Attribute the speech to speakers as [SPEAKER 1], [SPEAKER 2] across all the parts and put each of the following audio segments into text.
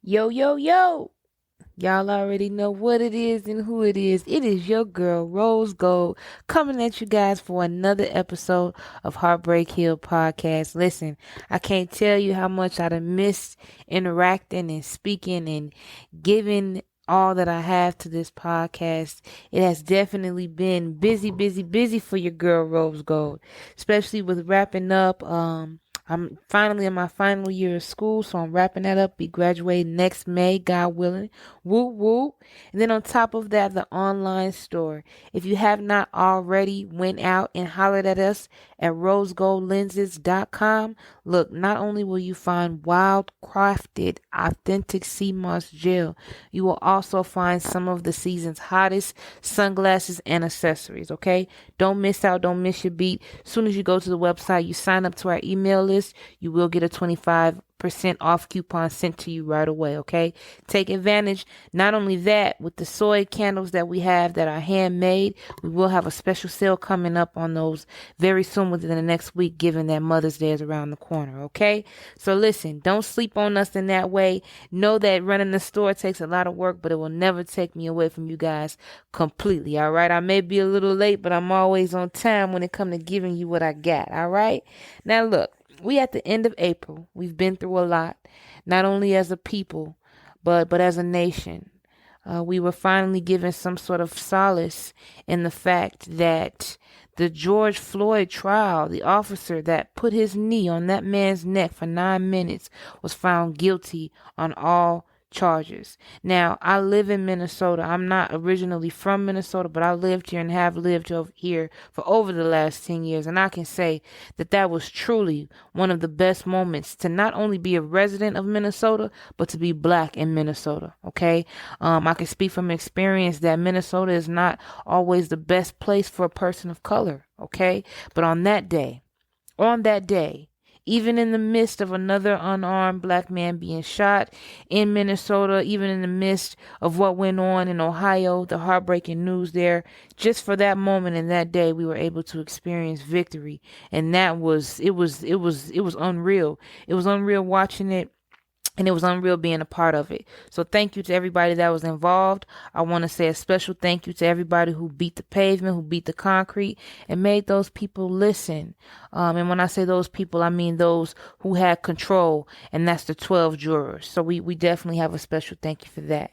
[SPEAKER 1] Yo, yo, yo. Y'all already know what it is and who it is. It is your girl, Rose Gold, coming at you guys for another episode of Heartbreak Hill Podcast. Listen, I can't tell you how much I'd have missed interacting and speaking and giving all that I have to this podcast. It has definitely been busy, busy, busy for your girl, Rose Gold, especially with wrapping up. I'm finally in my final year of school, so I'm wrapping that up. Be graduating next May, God willing. Woo woo. And then on top of that, the online store. If you have not already went out and hollered at us at rosegoldlenses.com, look, not only will you find wild crafted authentic sea moss gel, you will also find some of the season's hottest sunglasses and accessories, okay? Don't miss out, don't miss your beat. As soon as you go to the website, you sign up to our email list, you will get a 25% off coupon sent to you right away, okay? Take advantage. Not only that, with the soy candles that we have that are handmade, we will have a special sale coming up on those very soon within the next week, given that Mother's Day is around the corner, okay? So listen, don't sleep on us in that way. Know that running the store takes a lot of work, but it will never take me away from you guys completely, all right? I may be a little late, but I'm always on time when it comes to giving you what I got, all right? Now look, we at the end of April. We've been through a lot, not only as a people, but as a nation. We were finally given some sort of solace in the fact that the George Floyd trial, the officer that put his knee on that man's neck for 9 minutes, was found guilty on all charges. Now, I live in Minnesota. I'm not originally from Minnesota, but I lived here and have lived over here for over the last 10 years. And I can say that that was truly one of the best moments to not only be a resident of Minnesota, but to be black in Minnesota. Okay. I can speak from experience that Minnesota is not always the best place for a person of color. Okay. But on that day, even in the midst of another unarmed black man being shot in Minnesota, even in the midst of what went on in Ohio, the heartbreaking news there, just for that moment and that day, we were able to experience victory. And it was unreal. It was unreal watching it. And it was unreal being a part of it. So thank you to everybody that was involved. I want to say a special thank you to everybody who beat the pavement, who beat the concrete, and made those people listen. And when I say those people, I mean those who had control, and that's the 12 jurors. So we definitely have a special thank you for that.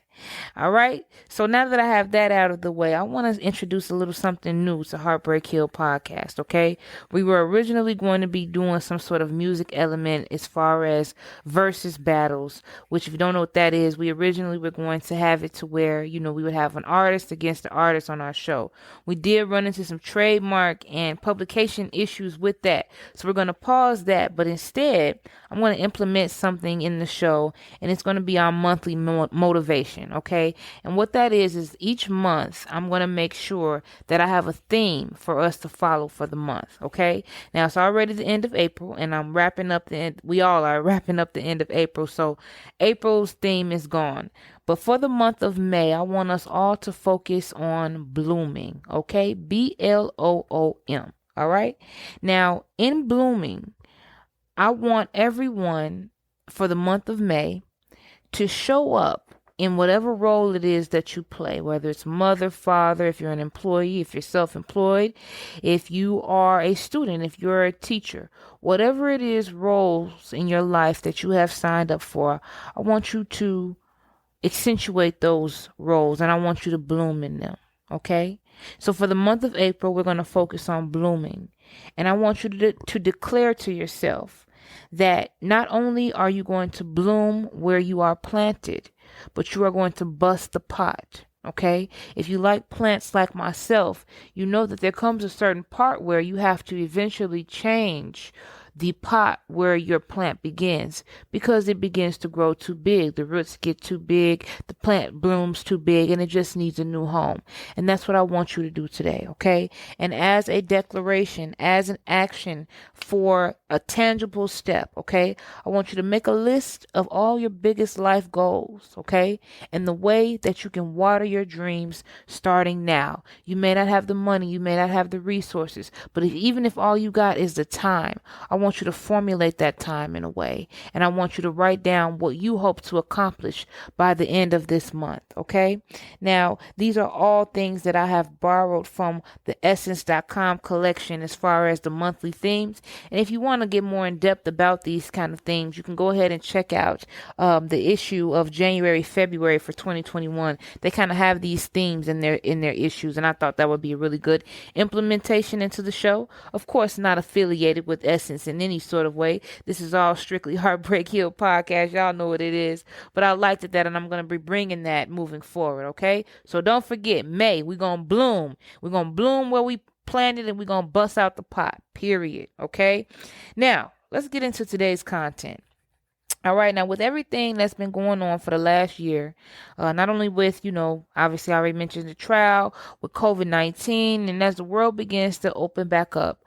[SPEAKER 1] All right. So now that I have that out of the way, I want to introduce a little something new to Heartbreak Hill Podcast. Okay. We were originally going to be doing some sort of music element as far as versus battles, which if you don't know what that is, we originally were going to have it to where, we would have an artist against the artist on our show. We did run into some trademark and publication issues with that. So we're going to pause that, but instead I'm going to implement something in the show, and it's going to be our monthly motivation. Okay. And what that is each month I'm going to make sure that I have a theme for us to follow for the month. Okay. Now it's already the end of April, and we all are wrapping up the end of April. So April's theme is gone. But for the month of May, I want us all to focus on blooming. Okay. BLOOM. All right. Now in blooming, I want everyone for the month of May to show up in whatever role it is that you play, whether it's mother, father, if you're an employee, if you're self-employed, if you are a student, if you're a teacher, whatever it is, roles in your life that you have signed up for, I want you to accentuate those roles, and I want you to bloom in them. Okay? So for the month of April, we're going to focus on blooming. And I want you to declare to yourself that not only are you going to bloom where you are planted, but you are going to bust the pot. Okay. If you like plants like myself, you know that there comes a certain part where you have to eventually change the pot where your plant begins, because it begins to grow too big. The roots get too big, the plant blooms too big, and it just needs a new home. And that's what I want you to do today, okay? And as a declaration, as an action for a tangible step, okay? I want you to make a list of all your biggest life goals, okay? And the way that you can water your dreams starting now. You may not have the money, you may not have the resources, but even if all you got is the time, I want want you to formulate that time in a way. And I want you to write down what you hope to accomplish by the end of this month. Okay. Now, these are all things that I have borrowed from the essence.com collection as far as the monthly themes. And if you want to get more in depth about these kind of themes, you can go ahead and check out the issue of January, February for 2021. They kind of have these themes in their issues, and I thought that would be a really good implementation into the show. Of course, not affiliated with Essence in any sort of way. This is all strictly Heartbreak Hill podcast. Y'all know what it is, but I liked it that, and I'm going to be bringing that moving forward. Okay, so don't forget, May, we're gonna bloom. We're gonna bloom where we planted, and we're gonna bust out the pot. Period. Okay. Now let's get into today's content. All right, now with everything that's been going on for the last year, not only with, obviously I already mentioned the trial with COVID-19, and as the world begins to open back up,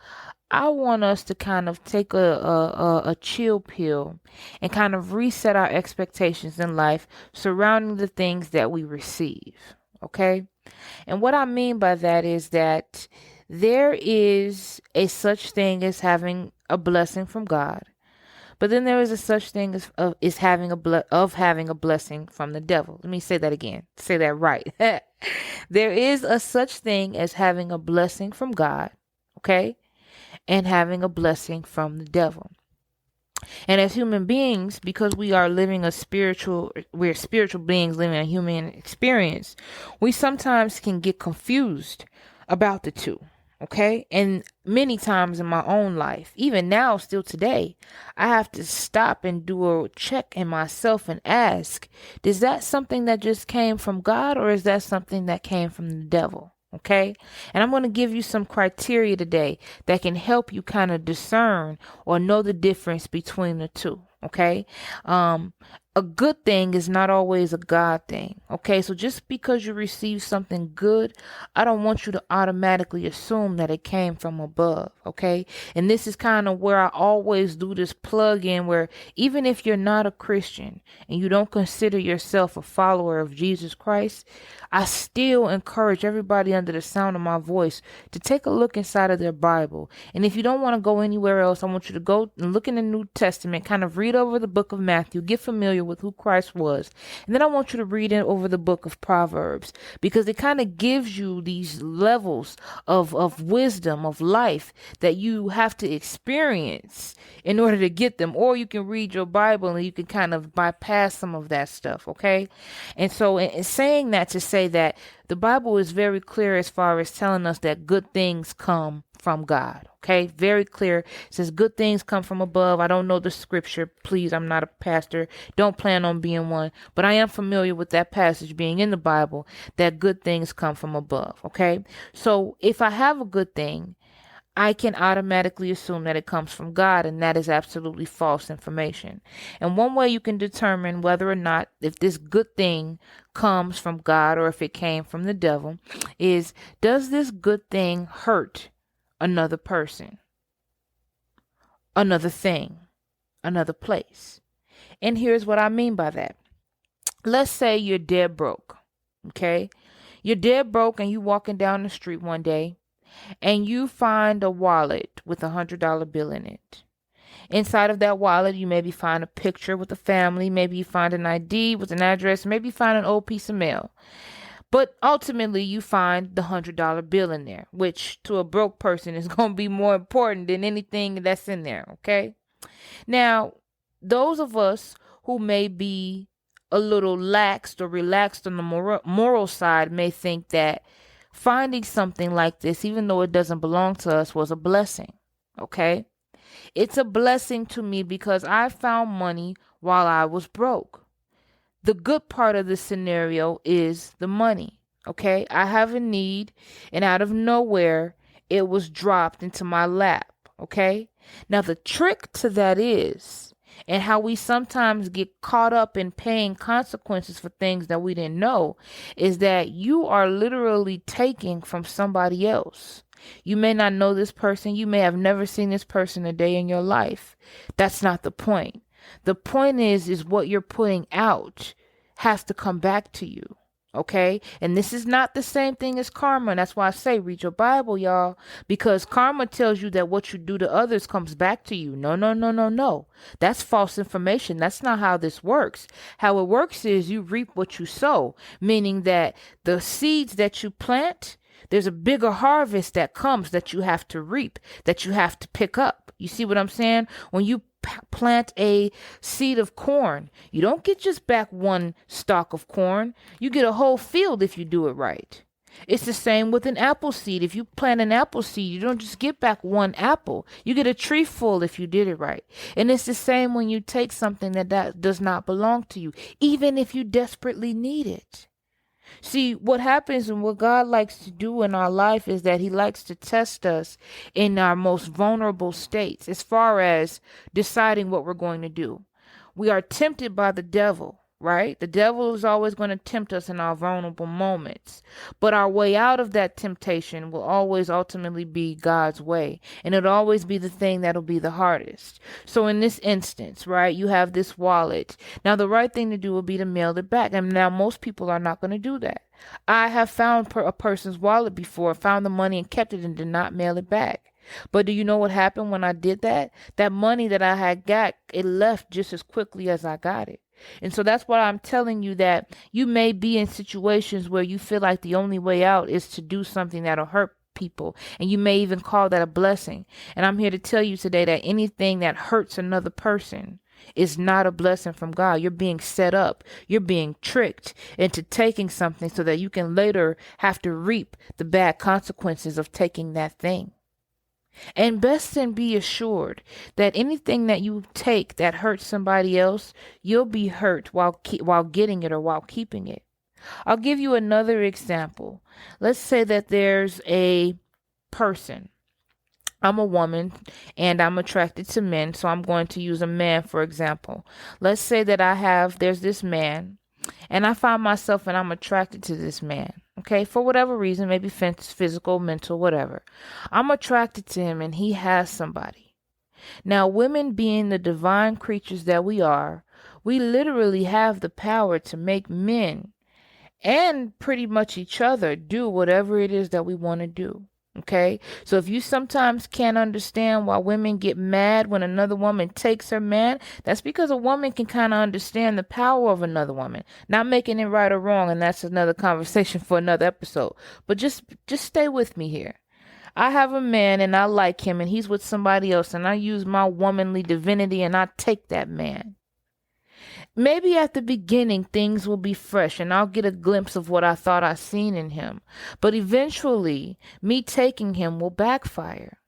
[SPEAKER 1] I want us to kind of take a chill pill and kind of reset our expectations in life surrounding the things that we receive. Okay? And what I mean by that is that there is a such thing as having a blessing from God. But then there is a such thing as having a blessing from the devil. Let me say that again. Say that right. There is a such thing as having a blessing from God, okay, and having a blessing from the devil. And as human beings, because we're spiritual beings living a human experience, we sometimes can get confused about the two. Okay. And many times in my own life, even now, still today, I have to stop and do a check in myself and ask, is that something that just came from God, or is that something that came from the devil? Okay. And I'm going to give you some criteria today that can help you kind of discern or know the difference between the two. Okay. A good thing is not always a God thing. Okay. So just because you receive something good, I don't want you to automatically assume that it came from above. Okay. And this is kind of where I always do this plug in, where even if you're not a Christian and you don't consider yourself a follower of Jesus Christ, I still encourage everybody under the sound of my voice to take a look inside of their Bible. And if you don't want to go anywhere else, I want you to go and look in the New Testament, kind of read over the book of Matthew, get familiar with who Christ was. And then I want you to read over the book of Proverbs, because it kind of gives you these levels of wisdom, of life that you have to experience in order to get them. Or you can read your Bible and you can kind of bypass some of that stuff. Okay. And so in saying that, to say that the Bible is very clear as far as telling us that good things come from God. Okay. Very clear. It says good things come from above. I don't know the scripture. Please, I'm not a pastor. Don't plan on being one, but I am familiar with that passage being in the Bible, that good things come from above. Okay. So if I have a good thing, I can automatically assume that it comes from God, and that is absolutely false information. And one way you can determine whether or not if this good thing comes from God or if it came from the devil is, does this good thing hurt another person, another thing, another place? And here's what I mean by that. Let's say you're dead broke. Okay? You're dead broke and you walking down the street one day, and you find a wallet with $100 bill in it. Inside of that wallet, you maybe find a picture with a family. Maybe you find an ID with an address. Maybe you find an old piece of mail. But ultimately, you find the $100 bill in there, which to a broke person is going to be more important than anything that's in there. Okay. Now, those of us who may be a little laxed or relaxed on the moral side may think that finding something like this, even though it doesn't belong to us, was a blessing. Okay. It's a blessing to me because I found money while I was broke. The good part of this scenario is the money. Okay. I have a need, and out of nowhere, it was dropped into my lap. Okay. Now the trick to that is, and how we sometimes get caught up in paying consequences for things that we didn't know, is that you are literally taking from somebody else. You may not know this person. You may have never seen this person a day in your life. That's not the point. The point is what you're putting out has to come back to you. Okay. And this is not the same thing as karma. That's why I say read your Bible, y'all, because karma tells you that what you do to others comes back to you. No, no, no, no, no. That's false information. That's not how this works. How it works is you reap what you sow, meaning that the seeds that you plant, there's a bigger harvest that comes that you have to reap, that you have to pick up. You see what I'm saying? When you plant a seed of corn, you don't get just back one stalk of corn. You get a whole field if you do it right. It's the same with an apple seed. If you plant an apple seed, you don't just get back one apple. You get a tree full if you did it right. And it's the same when you take something that does not belong to you, even if you desperately need it. See, what happens and what God likes to do in our life is that He likes to test us in our most vulnerable states as far as deciding what we're going to do. We are tempted by the devil, right? The devil is always going to tempt us in our vulnerable moments. But our way out of that temptation will always ultimately be God's way. And it'll always be the thing that'll be the hardest. So in this instance, right, you have this wallet. Now, the right thing to do would be to mail it back. And now most people are not going to do that. I have found a person's wallet before, found the money and kept it and did not mail it back. But do you know what happened when I did that? That money that I had got, it left just as quickly as I got it. And so that's why I'm telling you that you may be in situations where you feel like the only way out is to do something that'll hurt people. And you may even call that a blessing. And I'm here to tell you today that anything that hurts another person is not a blessing from God. You're being set up. You're being tricked into taking something so that you can later have to reap the bad consequences of taking that thing. And best and be assured that anything that you take that hurts somebody else, you'll be hurt while getting it or while keeping it. I'll give you another example. Let's say that there's a person. I'm a woman and I'm attracted to men, so I'm going to use a man for example. Let's say that there's this man and I find myself and I'm attracted to this man. Okay, for whatever reason, maybe physical, mental, whatever. I'm attracted to him and he has somebody. Now, women being the divine creatures that we are, we literally have the power to make men and pretty much each other do whatever it is that we want to do. Okay, so if you sometimes can't understand why women get mad when another woman takes her man, that's because a woman can kind of understand the power of another woman. Not making it right or wrong, and that's another conversation for another episode. But just stay with me here. I have a man and I like him and he's with somebody else and I use my womanly divinity and I take that man. Maybe at the beginning things will be fresh and I'll get a glimpse of what I thought I seen in him. But eventually, me taking him will backfire.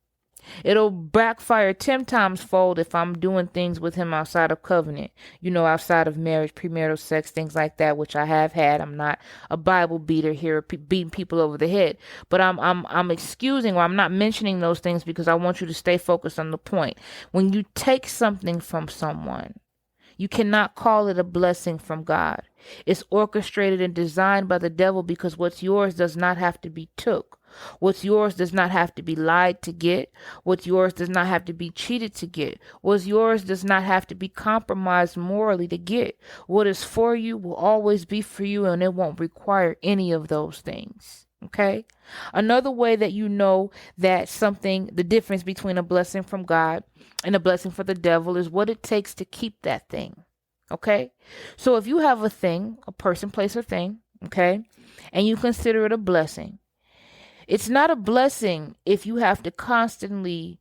[SPEAKER 1] It'll backfire 10 times fold if I'm doing things with him outside of covenant, outside of marriage, premarital sex, things like that, which I have had. I'm not a Bible beater here, beating people over the head, but I'm excusing or I'm not mentioning those things because I want you to stay focused on the point. When you take something from someone, you cannot call it a blessing from God. It's orchestrated and designed by the devil because what's yours does not have to be took. What's yours does not have to be lied to get. What's yours does not have to be cheated to get. What's yours does not have to be compromised morally to get. What is for you will always be for you and it won't require any of those things. Okay? Another way that you know that the difference between a blessing from God and a blessing for the devil is what it takes to keep that thing. Okay? So if you have a thing, a person, place, or thing, okay, and you consider it a blessing, it's not a blessing if you have to constantly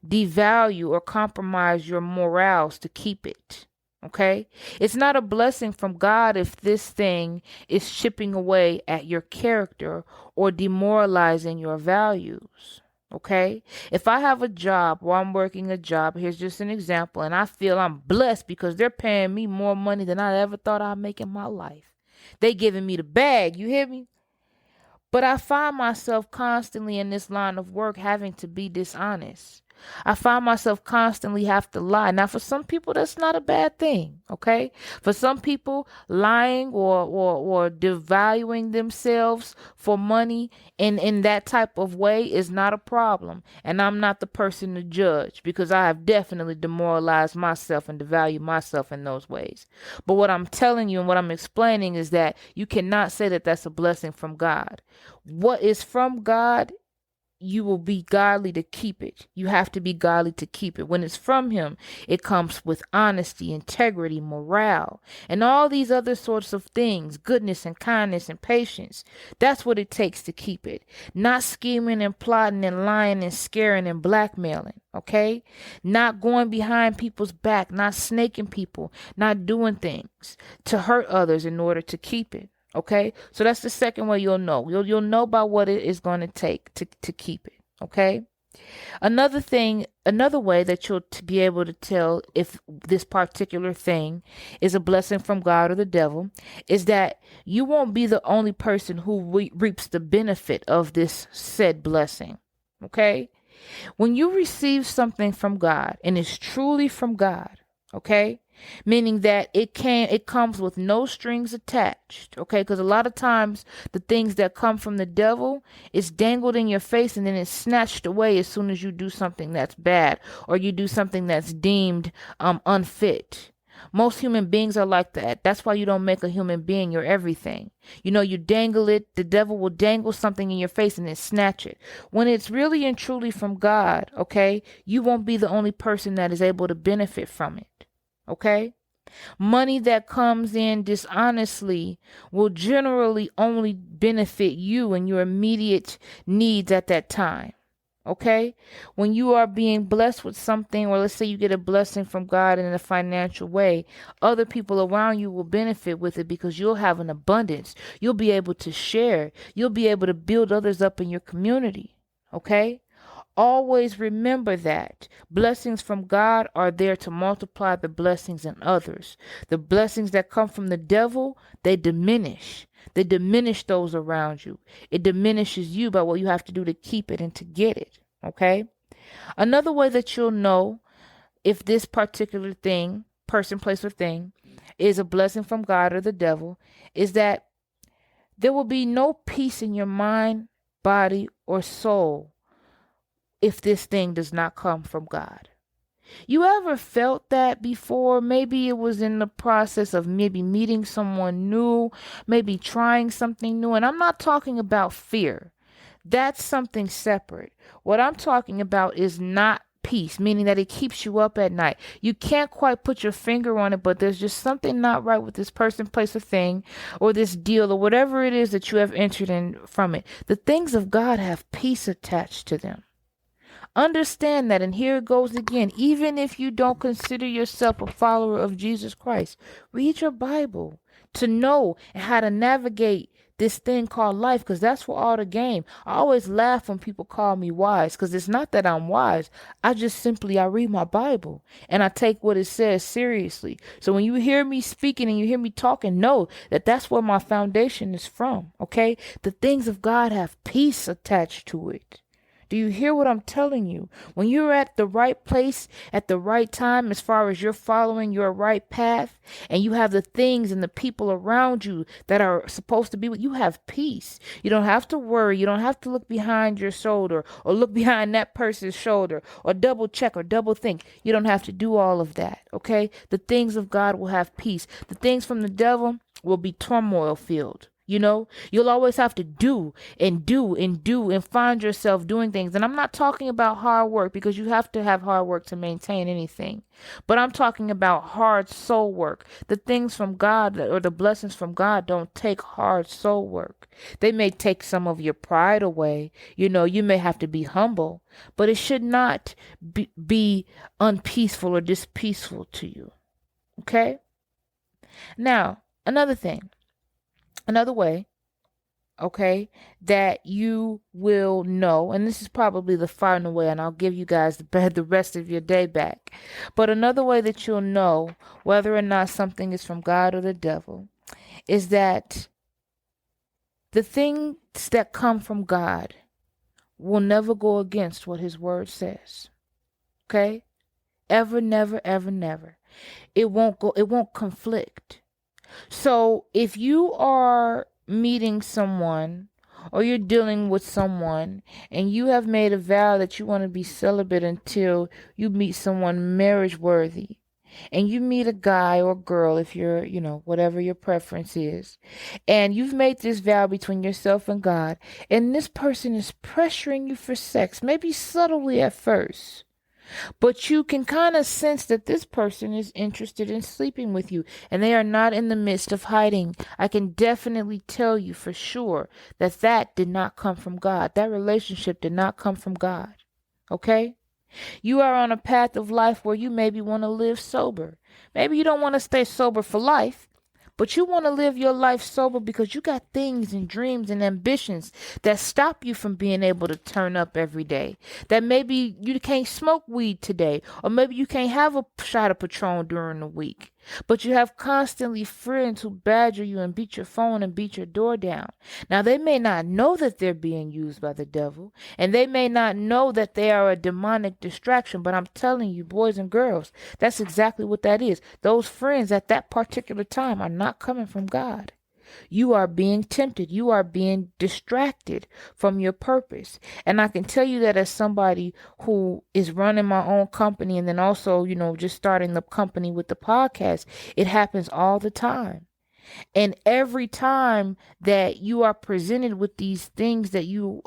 [SPEAKER 1] devalue or compromise your morals to keep it. Okay? It's not a blessing from God if this thing is chipping away at your character or demoralizing your values. Okay? If I have a job or I'm working a job, here's just an example, and I feel I'm blessed because they're paying me more money than I ever thought I'd make in my life. They giving me the bag, you hear me? But I find myself constantly in this line of work having to be dishonest. I find myself constantly have to lie. Now, for some people, that's not a bad thing. Okay. For some people, lying or devaluing themselves for money in that type of way is not a problem. And I'm not the person to judge because I have definitely demoralized myself and devalued myself in those ways. But what I'm telling you and what I'm explaining is that you cannot say that that's a blessing from God. What is from God, you will be godly to keep it. You have to be godly to keep it. When it's from him, it comes with honesty, integrity, morale, and all these other sorts of things, goodness and kindness and patience. That's what it takes to keep it. Not scheming and plotting and lying and scaring and blackmailing. Okay? Not going behind people's back, not snaking people, not doing things to hurt others in order to keep it. Okay, so that's the second way you'll know. You'll know by what it is going to take to keep it. Okay. Another way that you'll be able to tell if this particular thing is a blessing from God or the devil is that you won't be the only person who reaps the benefit of this said blessing. Okay. When you receive something from God and it's truly from God, okay, meaning that it comes with no strings attached, okay, because a lot of times the things that come from the devil is dangled in your face and then it's snatched away as soon as you do something that's bad or you do something that's deemed unfit. Most human beings are like that. That's why you don't make a human being your everything. You dangle it. The devil will dangle something in your face and then snatch it. When it's really and truly from God, okay, you won't be the only person that is able to benefit from it. Okay? Money that comes in dishonestly will generally only benefit you and your immediate needs at that time. Okay? When you are being blessed with something, or let's say you get a blessing from God in a financial way, other people around you will benefit with it because you'll have an abundance. You'll be able to share. You'll be able to build others up in your community. Okay? Always remember that blessings from God are there to multiply the blessings in others. The blessings that come from the devil, they diminish. They diminish those around you. It diminishes you by what you have to do to keep it and to get it. Okay? Another way that you'll know if this particular thing, person, place, or thing is a blessing from God or the devil is that there will be no peace in your mind, body, or soul if this thing does not come from God. You ever felt that before? Maybe it was in the process of maybe meeting someone new, maybe trying something new. And I'm not talking about fear. That's something separate. What I'm talking about is not peace, meaning that it keeps you up at night. You can't quite put your finger on it, but there's just something not right with this person, place, or thing, or this deal, or whatever it is that you have entered in from it. The things of God have peace attached to them. Understand that, and here it goes again. Even if you don't consider yourself a follower of Jesus Christ, read your Bible to know how to navigate this thing called life, because that's what all the game. I always laugh when people call me wise, because it's not that I'm wise. I read my Bible and I take what it says seriously. So when you hear me speaking and you hear me talking, know that that's where my foundation is from. Okay, the things of God have peace attached to it. Do you hear what I'm telling you? When you're at the right place at the right time, as far as you're following your right path, and you have the things and the people around you that are supposed to be with you, have peace. You don't have to worry. You don't have to look behind your shoulder or look behind that person's shoulder or double check or double think. You don't have to do all of that. Okay? The things of God will have peace. The things from the devil will be turmoil filled. You'll always have to do and find yourself doing things. And I'm not talking about hard work, because you have to have hard work to maintain anything. But I'm talking about hard soul work. The things from God or the blessings from God don't take hard soul work. They may take some of your pride away. You may have to be humble, but it should not be unpeaceful or dispeaceful to you. Okay? Now, another way, okay, that you will know, and this is probably the final way, and I'll give you guys the rest of your day back. But another way that you'll know whether or not something is from God or the devil is that the things that come from God will never go against what his word says. Okay? Ever, never, ever, never. It won't conflict. So if you are meeting someone or you're dealing with someone and you have made a vow that you want to be celibate until you meet someone marriage worthy, and you meet a guy or girl, if you're, whatever your preference is, and you've made this vow between yourself and God, and this person is pressuring you for sex, maybe subtly at first, but you can kind of sense that this person is interested in sleeping with you and they are not in the midst of hiding. I can definitely tell you for sure that that did not come from God. That relationship did not come from God. Okay? You are on a path of life where you maybe want to live sober. Maybe you don't want to stay sober for life, but you want to live your life sober because you got things and dreams and ambitions that stop you from being able to turn up every day. That maybe you can't smoke weed today, or maybe you can't have a shot of Patron during the week. But you have constantly friends who badger you and beat your phone and beat your door down. Now, they may not know that they're being used by the devil, and they may not know that they are a demonic distraction, but I'm telling you, boys and girls, that's exactly what that is. Those friends at that particular time are not coming from God. You are being tempted. You are being distracted from your purpose. And I can tell you that as somebody who is running my own company and then also, just starting the company with the podcast, it happens all the time. And every time that you are presented with these things that you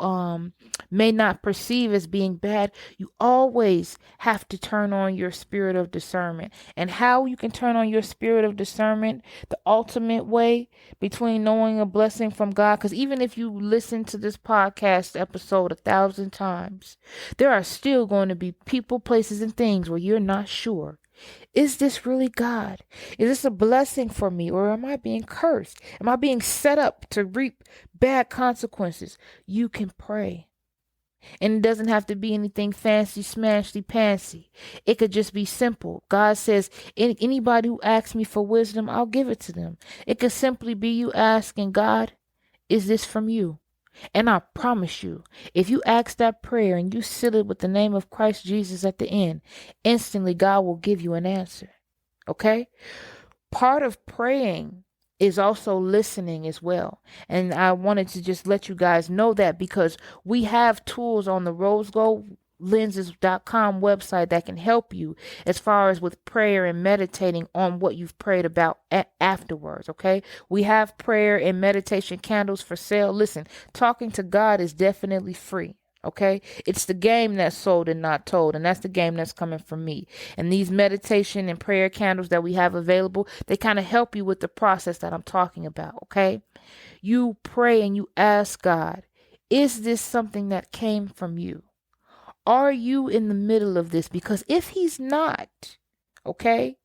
[SPEAKER 1] may not perceive as being bad, you always have to turn on your spirit of discernment. And how you can turn on your spirit of discernment, the ultimate way between knowing a blessing from God, because even if you listen to this podcast episode 1,000 times, there are still going to be people, places, and things where you're not sure. Is this really God? Is this a blessing for me, or am I being cursed? Am I being set up to reap bad consequences? You can pray. And it doesn't have to be anything fancy, smashy, pantsy. It could just be simple. God says, anybody who asks me for wisdom, I'll give it to them. It could simply be you asking God, is this from you? And I promise you, if you ask that prayer and you seal it with the name of Christ Jesus at the end, instantly God will give you an answer. Okay? Part of praying is also listening as well. And I wanted to just let you guys know that because we have tools on the rosegoldlenses.com website that can help you as far as with prayer and meditating on what you've prayed about afterwards. Okay, we have prayer and meditation candles for sale. Listen, talking to God is definitely free. Okay, it's the game that's sold and not told, and that's the game that's coming from me. And these meditation and prayer candles that we have available, they kind of help you with the process that I'm talking about. Okay, you pray and you ask God, is this something that came from you? Are you in the middle of this? Because if he's not, okay,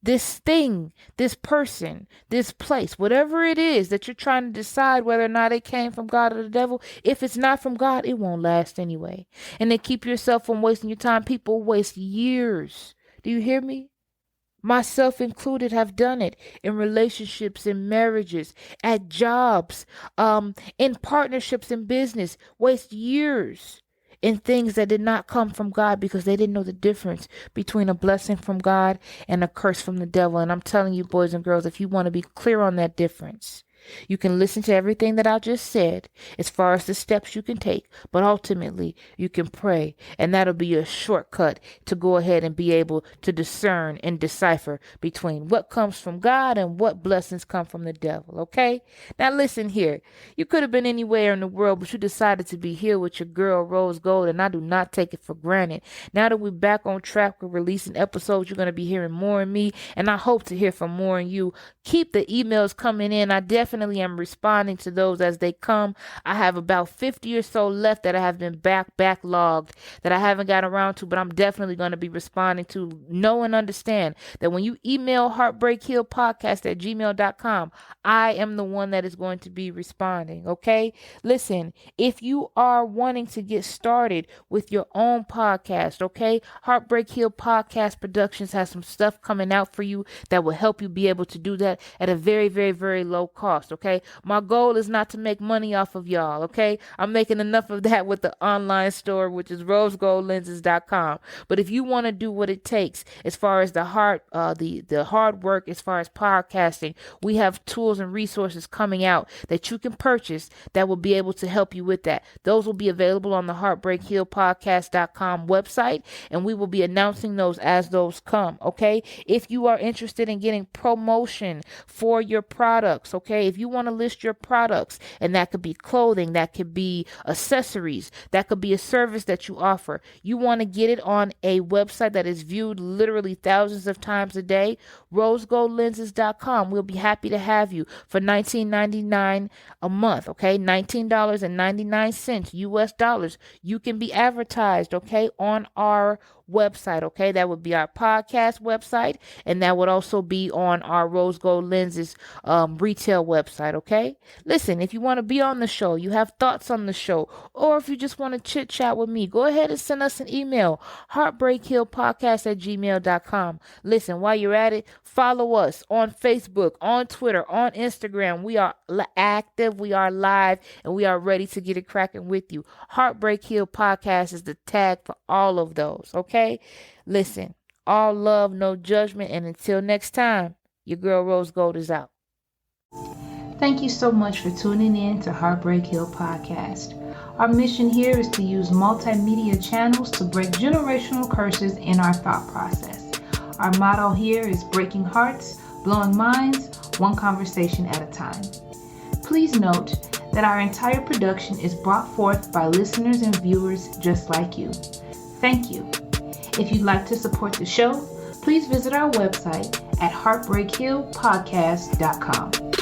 [SPEAKER 1] this thing, this person, this place, whatever it is that you're trying to decide whether or not it came from God or the devil, if it's not from God, it won't last anyway. And then keep yourself from wasting your time. People waste years. Do you hear me? Myself included have done it in relationships, in marriages, at jobs, in partnerships, in business, waste years in things that did not come from God because they didn't know the difference between a blessing from God and a curse from the devil. And I'm telling you, boys and girls, if you want to be clear on that difference, you can listen to everything that I just said as far as the steps you can take, but ultimately you can pray, and that'll be a shortcut to go ahead and be able to discern and decipher between what comes from God and what blessings come from the devil. Okay? Now listen here. You could have been anywhere in the world, but you decided to be here with your girl Rose Gold, and I do not take it for granted. Now that we're back on track with releasing episodes, you're going to be hearing more of me, and I hope to hear from more of you. Keep the emails coming in. I definitely am responding to those as they come. I have about 50 or so left that I have been backlogged that I haven't got around to, but I'm definitely going to be responding to. Know and understand that when you email heartbreakhillpodcast@gmail.com, I am the one that is going to be responding. Okay? Listen, if you are wanting to get started with your own podcast, okay, Heartbreak Hill Podcast Productions has some stuff coming out for you that will help you be able to do that at a very, very, very low cost. cost, okay? My goal is not to make money off of y'all, okay? I'm making enough of that with the online store, which is rosegoldlenses.com. But if you want to do what it takes as far as the hard work, as far as podcasting, we have tools and resources coming out that you can purchase that will be able to help you with that. Those will be available on the heartbreakhealpodcast.com website, and we will be announcing those as those come, okay? If you are interested in getting promotion for your products, okay? If you want to list your products, and that could be clothing, that could be accessories, that could be a service that you offer. You want to get it on a website that is viewed literally thousands of times a day, rosegoldlenses.com. We'll be happy to have you for $19.99 a month, okay? $19.99 US dollars. You can be advertised, okay, on our website, okay? That would be our podcast website, and that would also be on our Rose Gold Lenses retail website, okay? Listen, if you want to be on the show, you have thoughts on the show, or if you just want to chit chat with me, go ahead and send us an email, heartbreakhillpodcast@gmail.com. Listen, while you're at it, follow us on Facebook, on Twitter, on Instagram. We are active, we are live, and we are ready to get it cracking with you. Heartbreak Hill Podcast is the tag for all of those, okay? Listen, all love, no judgment, and until next time, your girl Rose Gold is out. Thank you so much for tuning in to Heartbreak Hill Podcast. Our mission here is to use multimedia channels to break generational curses in our thought process. Our motto here is breaking hearts, blowing minds, one conversation at a time. Please note that our entire production is brought forth by listeners and viewers just like you. Thank you. If you'd like to support the show, please visit our website at heartbreakhillpodcast.com.